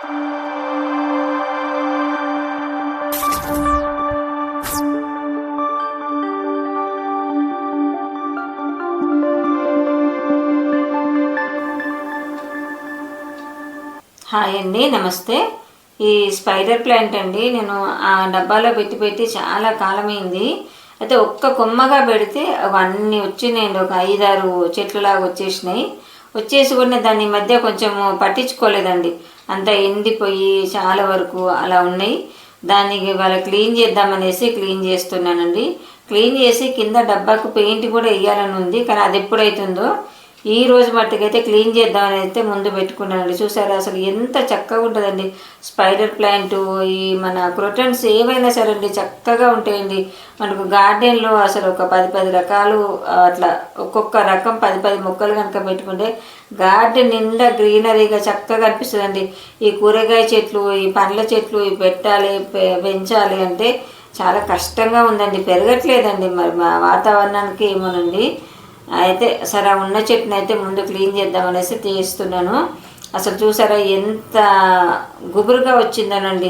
Hi అండి, నమస్తే. ఈ స్పైడర్ ప్లాంట్ అండి నేను ఆ డబ్బాలో పెట్టి చాలా కాలమైంది. అయితే ఒక్క కొమ్మగా పెడితే అన్నీ వచ్చినాయండి, ఒక 5-6 చెట్లులాగా వచ్చేసి కూడా దాని మధ్య కొంచెం పట్టించుకోలేదండి. అంతా ఎండిపోయి చాలా వరకు అలా ఉన్నాయి. దానికి వాళ్ళ క్లీన్ చేద్దామనేసి క్లీన్ చేస్తున్నానండి. క్లీన్ చేసి కింద డబ్బాకు పెయింట్ కూడా వేయాలని ఉంది, కానీ అది ఎప్పుడైతుందో. ఈ రోజు మట్టుకైతే క్లీన్ చేద్దామని అయితే ముందు పెట్టుకున్నానండి. చూసారా అసలు ఎంత చక్కగా ఉంటుందండి స్పైడర్ ప్లాంట్. ఈ మన క్రోటన్స్ ఏవైనా సరే అండి చక్కగా ఉంటాయండి. మనకు గార్డెన్లో అసలు ఒక 10 రకాలు అట్లా ఒక్కొక్క రకం 10 మొక్కలు కనుక పెట్టుకుంటే గార్డెన్ నిండా గ్రీనరీగా చక్కగా అనిపిస్తుందండి. ఈ కూరగాయ చెట్లు, ఈ పండ్ల చెట్లు ఇవి పెట్టాలి, పెంచాలి అంటే చాలా కష్టంగా ఉందండి, పెరగట్లేదండి. మరి మా వాతావరణానికి ఏమోనండి. అయితే సరే ఉన్న చెట్టుని అయితే ముందు క్లీన్ చేద్దామనేసి తీస్తున్నాను. అసలు చూసారా ఎంత గుబురుగా వచ్చిందనండి.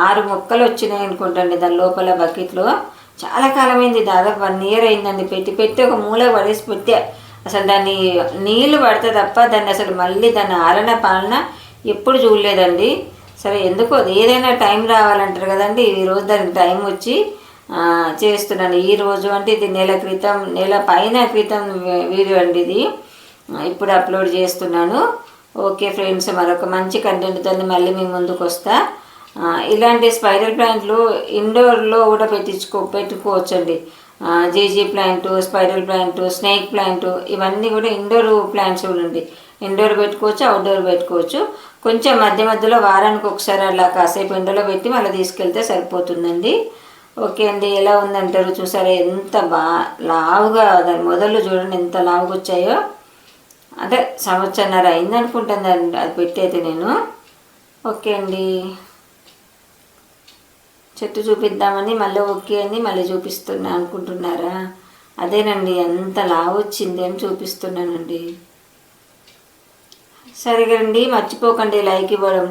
6 మొక్కలు వచ్చినాయి అనుకుంటండి దాని లోపల బకెట్లో. చాలా కాలమైంది, దాదాపు 1 year అయిందండి. పెట్టి ఒక మూల పడేసి పెట్టే. అసలు దాన్ని నీళ్లు పడితే తప్ప దాన్ని అసలు మళ్ళీ దాన్ని ఆలన పాలన ఎప్పుడు చూడలేదండి. సరే ఎందుకో ఏదైనా టైం రావాలంటారు కదండి. ఈరోజు దానికి టైం వచ్చి చేస్తున్నాను. ఈరోజు అంటే ఇది నెల పైన క్రితం వీడియో అండి ఇది. ఇప్పుడు అప్లోడ్ చేస్తున్నాను. ఓకే ఫ్రెండ్స్, మరొక మంచి కంటెంట్తో మళ్ళీ మీ ముందుకు వస్తా. ఇలాంటి స్పైడర్ ప్లాంట్లు ఇండోర్లో కూడా పెట్టుకోవచ్చండి. జీజీ plant, spider plant, snake plant ఇవన్నీ కూడా ఇండోర్ ప్లాంట్స్ కూడా ఇండోర్ పెట్టుకోవచ్చు, అవుట్డోర్ పెట్టుకోవచ్చు. కొంచెం మధ్యలో వారానికి ఒకసారి అలా కాసేపు ఎండలో పెట్టి మళ్ళీ తీసుకెళ్తే సరిపోతుందండి. ఓకే అండి, ఎలా ఉందంటారు? చూసారా ఎంత లావుగా దాని మొదలు చూడండి ఎంత లావుగా వచ్చాయో. అంటే 1.5 సంవత్సరం అయిందనుకుంటాను అది పెట్టయితే నేను. ఓకే అండి, చెట్టు చూపిద్దామని మళ్ళీ ఓకే అని మళ్ళీ చూపిస్తున్నా అనుకుంటున్నారా? అదేనండి ఎంత లావు వచ్చింది అని చూపిస్తున్నానండి. సరేనండి, మర్చిపోకండి లైక్ ఇవ్వడం.